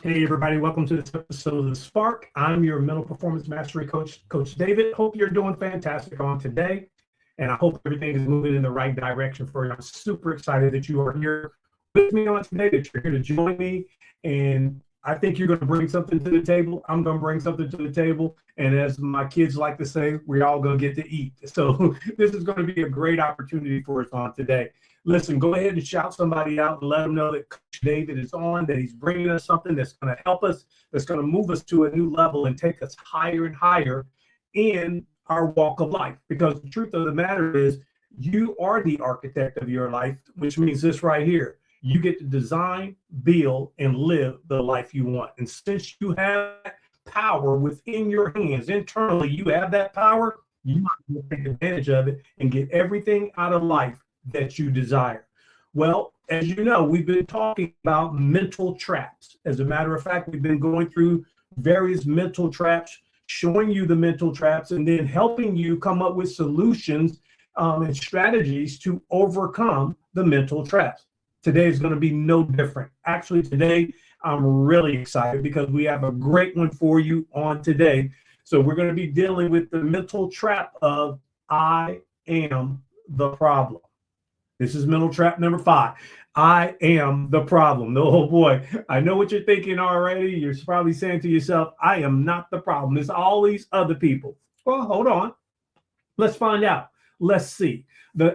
Hey, everybody. Welcome to this episode of The Spark. I'm your mental performance mastery coach, Coach David. Hope you're doing fantastic on today, and I hope everything is moving in the right direction for you. I'm super excited that you are here with me on today, that you're here to join me, and I think you're going to bring something to the table. I'm going to bring something to the table, and as my kids like to say, we're all going to get to eat. So this is going to be a great opportunity for us on today. Listen, go ahead and shout somebody out and let them know that Coach David is on, that he's bringing us something that's going to help us, that's going to move us to a new level and take us higher and higher in our walk of life. Because the truth of the matter is, you are the architect of your life, which means this right here. You get to design, build, and live the life you want. And since you have power within your hands, internally, you have that power, you might as well take advantage of it and get everything out of life that you desire. Well, as you know, we've been talking about mental traps. As a matter of fact, we've been going through various mental traps, showing you the mental traps, and then helping you come up with solutions and strategies to overcome the mental traps. Today is going to be no different. Actually, today, I'm really excited because we have a great one for you on today. So we're going to be dealing with the mental trap of I am the problem. This is mental trap number 5. I am the problem. Oh boy, I know what you're thinking already. You're probably saying to yourself, I am not the problem. It's all these other people. Well, hold on. Let's find out. Let's see.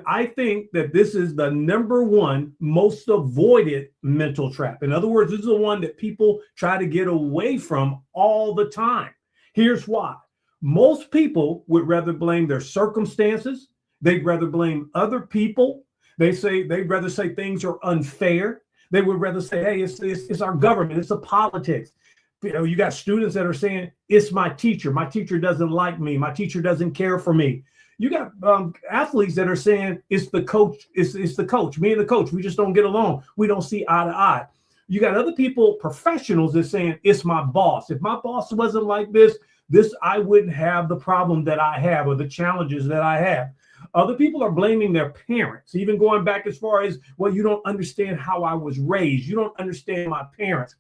I think that this is the number one most avoided mental trap. In other words, this is the one that people try to get away from all the time. Here's why. Most people would rather blame their circumstances. They'd rather blame other people. They'd rather say things are unfair. They would rather say, hey, it's our government, it's the politics. You know, you got students that are saying, it's my teacher. My teacher doesn't like me. My teacher doesn't care for me. You got athletes that are saying, it's the coach. It's the coach. Me and the coach, we just don't get along. We don't see eye to eye. You got other people, professionals, that saying, it's my boss. If my boss wasn't like this, I wouldn't have the problem that I have or the challenges that I have. Other people are blaming their parents, even going back as far as, well, you don't understand how I was raised. You don't understand my parents.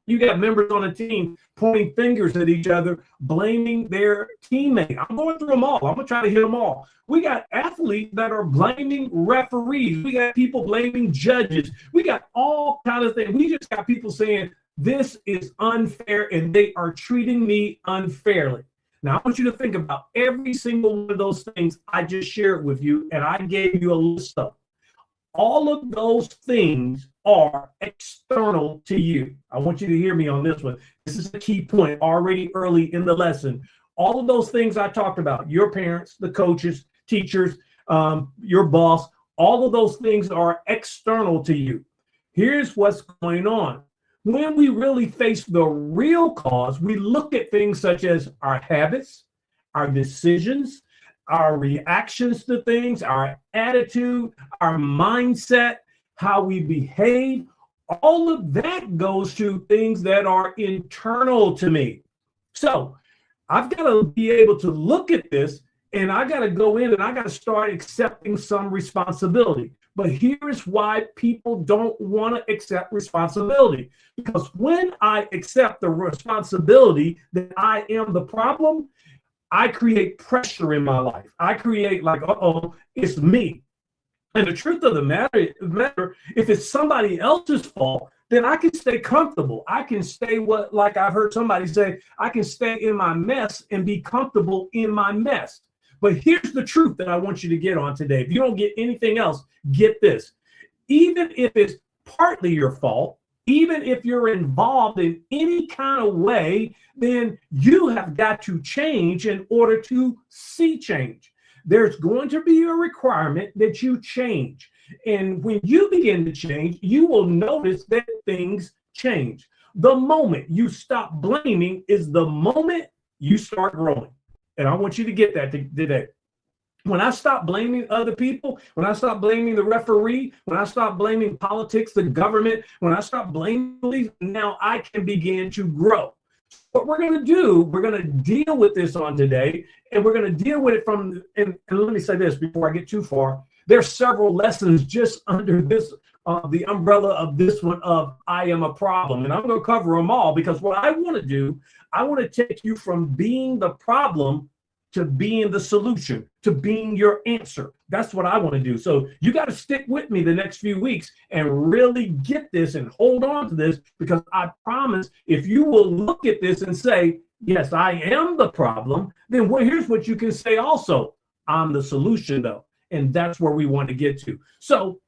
You got members on a team pointing fingers at each other, blaming their teammate. I'm going through them all. I'm going to try to hit them all. We got athletes that are blaming referees. We got people blaming judges. We got all kinds of things. We just got people saying, this is unfair, and they are treating me unfairly. Now, I want you to think about every single one of those things I just shared with you, and I gave you a list of. All of those things are external to you. I want you to hear me on this one. This is the key point already early in the lesson. All of those things I talked about, your parents, the coaches, teachers, your boss, all of those things are external to you. Here's what's going on. When we really face the real cause, we look at things such as our habits, our decisions, our reactions to things, our attitude, our mindset, how we behave. All of that goes to things that are internal to me. So I've got to be able to look at this, and I got to go in and I got to start accepting some responsibility. But here's why people don't want to accept responsibility. Because when I accept the responsibility that I am the problem, I create pressure in my life. I create like, it's me. And the truth of the matter, if it's somebody else's fault, then I can stay comfortable. I can stay like I've heard somebody say, I can stay in my mess and be comfortable in my mess. But here's the truth that I want you to get on today. If you don't get anything else, get this. Even if it's partly your fault, even if you're involved in any kind of way, then you have got to change in order to see change. There's going to be a requirement that you change. And when you begin to change, you will notice that things change. The moment you stop blaming is the moment you start growing. And I want you to get that today. When I stop blaming other people, when I stop blaming the referee, when I stop blaming politics, the government, when I stop blaming police, now I can begin to grow. What we're going to do, we're going to deal with this on today, and we're going to deal with it and let me say this before I get too far. There's several lessons just under this the umbrella of this one of I am a problem. And I'm going to cover them all, because what I want to do, I want to take you from being the problem to being the solution, to being your answer. That's what I want to do. So you got to stick with me the next few weeks and really get this and hold on to this, because I promise if you will look at this and say, yes, I am the problem, then here's what you can say also. I'm the solution, though. And that's where we want to get to. So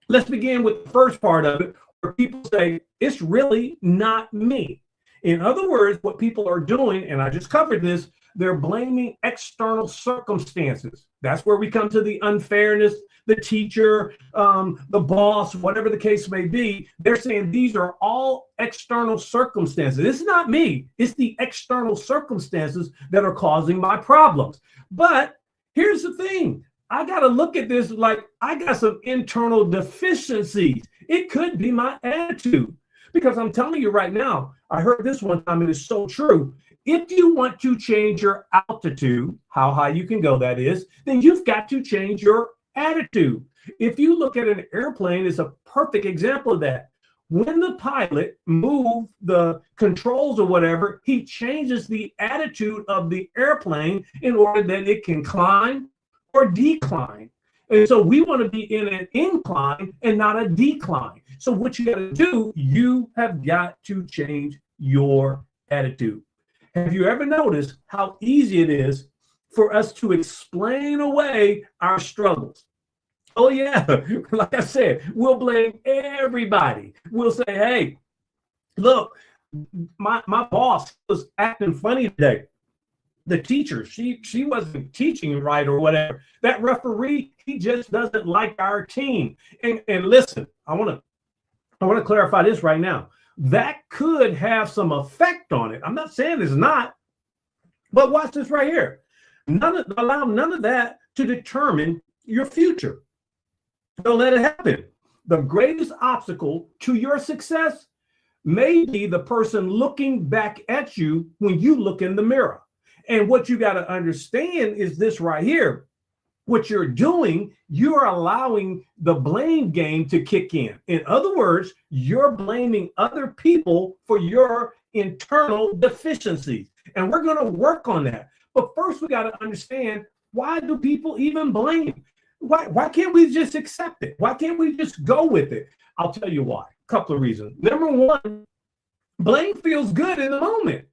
let's begin with the first part of it, where people say, it's really not me. In other words, what people are doing, and I just covered this, they're blaming external circumstances. That's where we come to the unfairness, the teacher, the boss, whatever the case may be. They're saying these are all external circumstances. It's not me. It's the external circumstances that are causing my problems. But here's the thing. I got to look at this like I got some internal deficiencies. It could be my attitude, because I'm telling you right now, I heard this one time, and it's so true. If you want to change your altitude, how high you can go, that is, then you've got to change your attitude. If you look at an airplane, it's a perfect example of that. When the pilot moves the controls or whatever, he changes the attitude of the airplane in order that it can climb or decline. And so we want to be in an incline and not a decline. So what you got to do, you have got to change your attitude. Have you ever noticed how easy it is for us to explain away our struggles? Oh, yeah. Like I said, we'll blame everybody. We'll say, hey, look, my boss was acting funny today. The teacher, she wasn't teaching right or whatever. That referee, he just doesn't like our team. And listen, I want to clarify this right now. That could have some effect on it. I'm not saying it's not, but watch this right here. Allow none of that to determine your future. Don't let it happen. The greatest obstacle to your success may be the person looking back at you when you look in the mirror. And what you got to understand is this right here. What you're doing, you're allowing the blame game to kick in. In other words, you're blaming other people for your internal deficiencies. And we're going to work on that. But first, we got to understand, why do people even blame? Why can't we just accept it? Why can't we just go with it? I'll tell you why. A couple of reasons. Number one, blame feels good in the moment.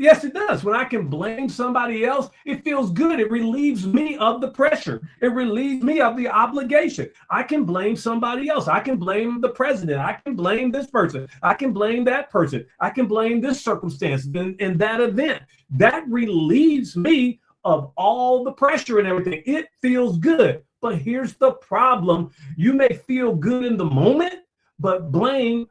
Yes, it does. When I can blame somebody else, it feels good. It relieves me of the pressure. It relieves me of the obligation. I can blame somebody else. I can blame the president. I can blame this person. I can blame that person. I can blame this circumstance and that event. That relieves me of all the pressure and everything. It feels good. But here's the problem. You may feel good in the moment, but blame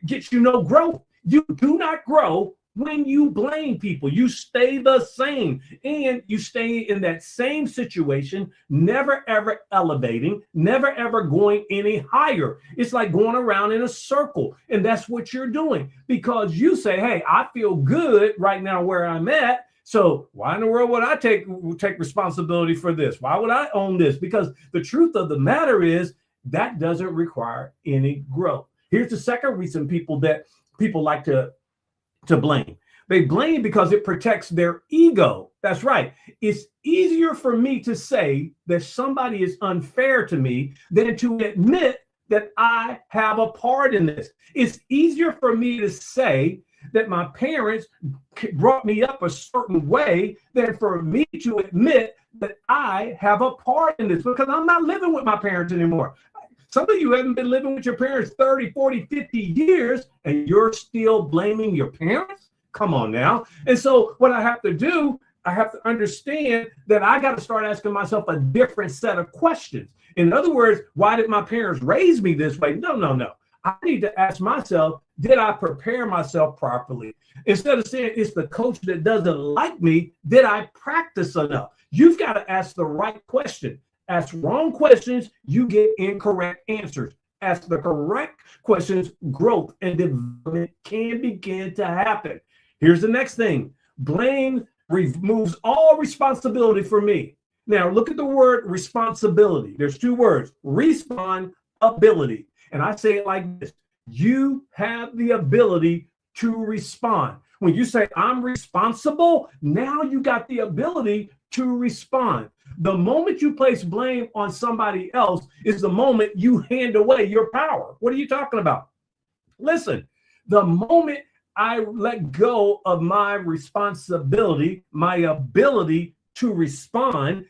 gets you no growth. You do not grow when you blame people. You stay the same, and you stay in that same situation, never ever elevating, never ever going any higher. It's like going around in a circle, and that's what you're doing, because you say, hey, I feel good right now where I'm at, so why in the world would I take responsibility for this? Why would I own this? Because the truth of the matter is that doesn't require any growth. Here's the second reason people like to blame. They blame because it protects their ego. That's right. It's easier for me to say that somebody is unfair to me than to admit that I have a part in this. It's easier for me to say that my parents brought me up a certain way than for me to admit that I have a part in this, because I'm not living with my parents anymore. Some of you haven't been living with your parents 30, 40, 50 years, and you're still blaming your parents? Come on now. And so what I have to do, I have to understand that I got to start asking myself a different set of questions. In other words, why did my parents raise me this way? No. I need to ask myself, did I prepare myself properly? Instead of saying it's the coach that doesn't like me, did I practice enough? You've got to ask the right question. Ask wrong questions, you get incorrect answers. Ask the correct questions, growth and development can begin to happen. Here's the next thing. Blame removes all responsibility for me. Now, look at the word responsibility. There's two words, respond, ability. And I say it like this: you have the ability to respond. When you say, I'm responsible, now you got the ability to respond. The moment you place blame on somebody else is the moment you hand away your power. What are you talking about? Listen, the moment I let go of my responsibility, my ability to respond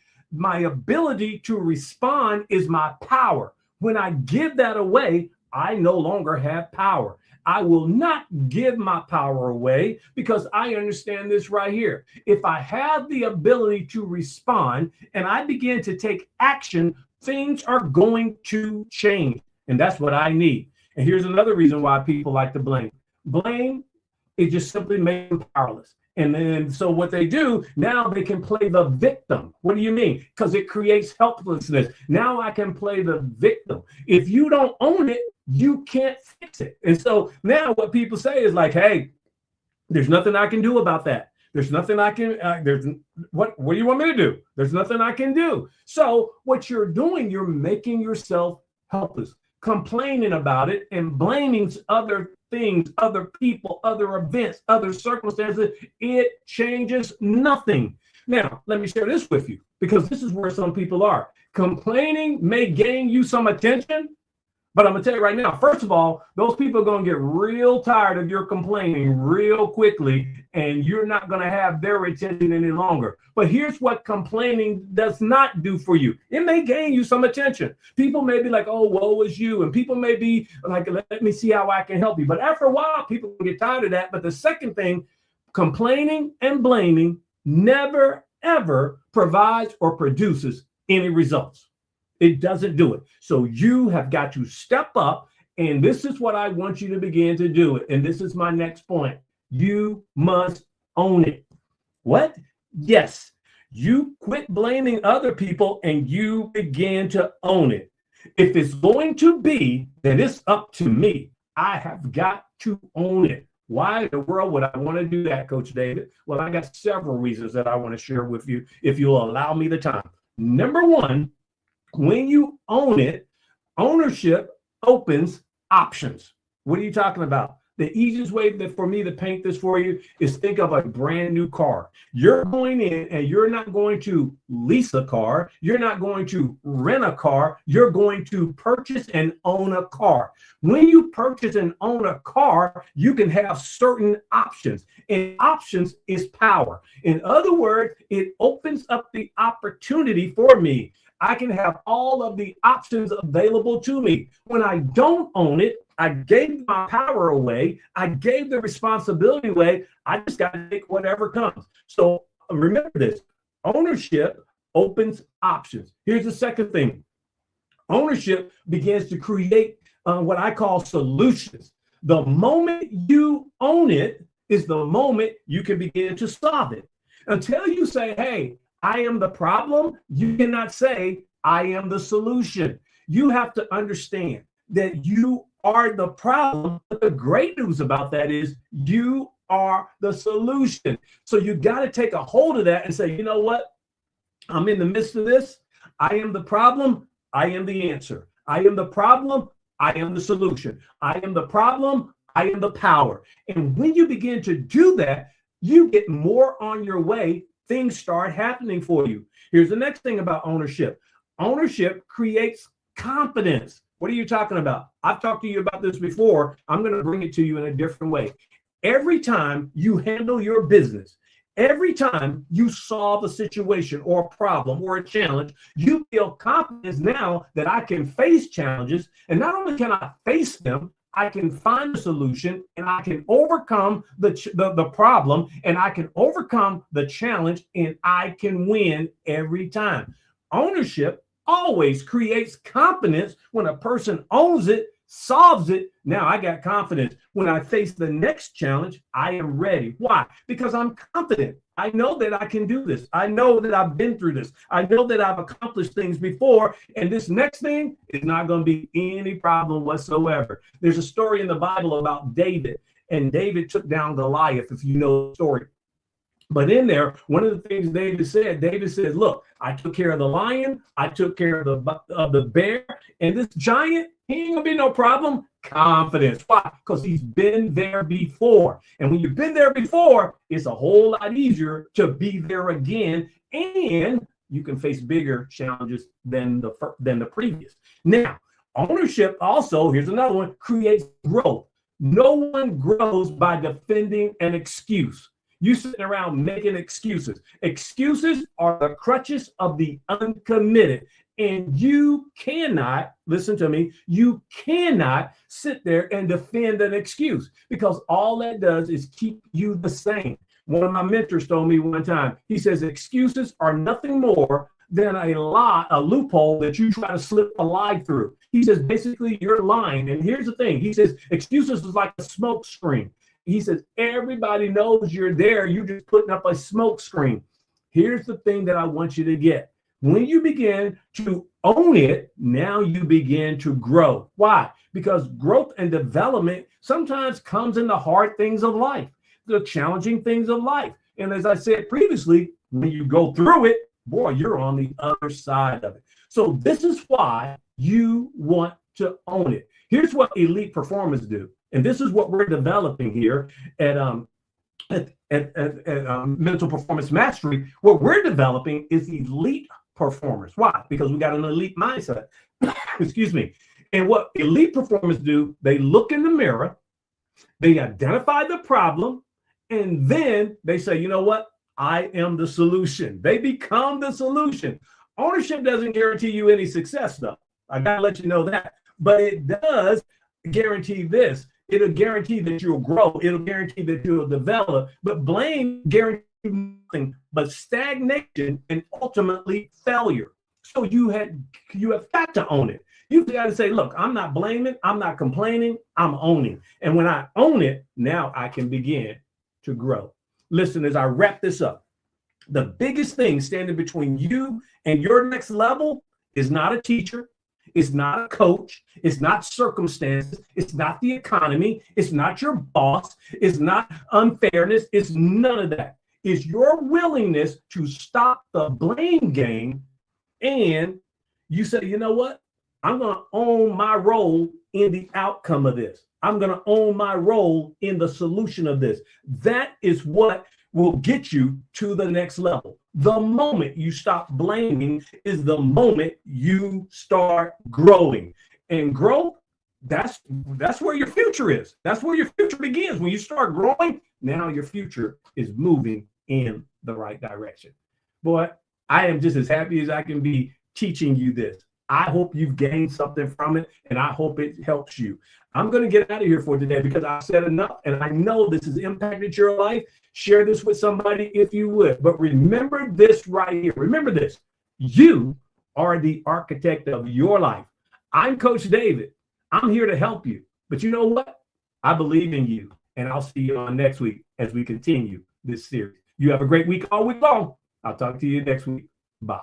is my power. When I give that away, I no longer have power. I will not give my power away because I understand this right here. If I have the ability to respond and I begin to take action, things are going to change. And that's what I need. And here's another reason why people like to blame. Blame, it just simply makes them powerless. And then so what they do, now they can play the victim. What do you mean? Because it creates helplessness. Now I can play the victim. If you don't own it, you can't fix it. And so now what people say is like, hey, there's nothing I can do about that. There's nothing I can, what do you want me to do? There's nothing I can do. So what you're doing, you're making yourself helpless, complaining about it and blaming other things, other people, other events, other circumstances. It changes nothing. Now, let me share this with you, because this is where some people are. Complaining may gain you some attention, but I'm going to tell you right now, first of all, those people are going to get real tired of your complaining real quickly, and you're not going to have their attention any longer. But here's what complaining does not do for you. It may gain you some attention. People may be like, oh, woe is you. And people may be like, let me see how I can help you. But after a while, people get tired of that. But the second thing, complaining and blaming never, ever provides or produces any results. It doesn't do it. So you have got to step up. And this is what I want you to begin to do. And this is my next point. You must own it. What? Yes. You quit blaming other people and you begin to own it. If it's going to be, then it's up to me. I have got to own it. Why in the world would I want to do that, Coach David? Well, I got several reasons that I want to share with you if you'll allow me the time. Number one, when you own it, ownership opens options. What are you talking about? The easiest way for me to paint this for you is think of a brand new car. You're going in and you're not going to lease a car. You're not going to rent a car. You're going to purchase and own a car. When you purchase and own a car, you can have certain options. And options is power. In other words, it opens up the opportunity for me. I can have all of the options available to me. When I don't own it, I gave my power away. I gave the responsibility away. I just got to take whatever comes. So remember this, ownership opens options. Here's the second thing. Ownership begins to create what I call solutions. The moment you own it is the moment you can begin to solve it. Until you say, hey, I am the problem, you cannot say, I am the solution. You have to understand that you are the problem. But the great news about that is you are the solution. So you got to take a hold of that and say, you know what? I'm in the midst of this. I am the problem. I am the answer. I am the problem. I am the solution. I am the problem. I am the power. And when you begin to do that, you get more on your way. Things start happening for you. Here's the next thing about ownership. Ownership creates confidence. What are you talking about? I've talked to you about this before. I'm going to bring it to you in a different way. Every time you handle your business, every time you solve a situation or a problem or a challenge, you feel confidence now that I can face challenges. And not only can I face them, I can find a solution and I can overcome the problem and I can overcome the challenge and I can win every time. Ownership always creates confidence. When a person owns it, solves it, now I got confidence. When I face the next challenge, I am ready. Why? Because I'm confident. I know that I can do this. I know that I've been through this. I know that I've accomplished things before, and this next thing is not going to be any problem whatsoever. There's a story in the Bible about David, and David took down Goliath, if you know the story. But in there, one of the things David said, look, I took care of the lion, I took care of the bear, and this giant, he ain't gonna be no problem. Confidence. Why? Because he's been there before. And when you've been there before, it's a whole lot easier to be there again, and you can face bigger challenges than the previous. Now, ownership also, here's another one, creates growth. No one grows by defending an excuse. You sitting around making excuses. Excuses are the crutches of the uncommitted. And you cannot, listen to me, you cannot sit there and defend an excuse, because all that does is keep you the same. One of my mentors told me one time, he says, excuses are nothing more than a loophole that you try to slip a lie through. He says, basically, you're lying. And here's the thing. He says, excuses is like a smoke screen. He says, everybody knows you're there. You're just putting up a smoke screen. Here's the thing that I want you to get. When you begin to own it, now you begin to grow. Why? Because growth and development sometimes comes in the hard things of life, the challenging things of life. And as I said previously, when you go through it, boy, you're on the other side of it. So this is why you want to own it. Here's what elite performers do. And this is what we're developing here at Mental Performance Mastery. What we're developing is elite performers. Why? Because we got an elite mindset. Excuse me. And what elite performers do, they look in the mirror, they identify the problem, and then they say, you know what? I am the solution. They become the solution. Ownership doesn't guarantee you any success, though. I got to let you know that. But it does guarantee this. It'll guarantee that you'll grow. It'll guarantee that you'll develop. But blame guarantees nothing but stagnation and ultimately failure. So you have got to own it. You've got to say, look, I'm not blaming. I'm not complaining. I'm owning. And when I own it, now I can begin to grow. Listen, as I wrap this up, the biggest thing standing between you and your next level is not a teacher. It's not a coach. It's not circumstances. It's not the economy. It's not your boss. It's not unfairness. It's none of that. It's your willingness to stop the blame game, and you say, you know what? I'm going to own my role in the outcome of this. I'm going to own my role in the solution of this. That is what will get you to the next level. The moment you stop blaming is the moment you start growing. And growth, that's where your future is. That's where your future begins. When you start growing, now your future is moving in the right direction. Boy, I am just as happy as I can be teaching you this. I hope you've gained something from it, and I hope it helps you. I'm going to get out of here for today because I've said enough, and I know this has impacted your life. Share this with somebody if you would. But remember this right here. Remember this. You are the architect of your life. I'm Coach David. I'm here to help you. But you know what? I believe in you, and I'll see you on next week as we continue this series. You have a great week all week long. I'll talk to you next week. Bye.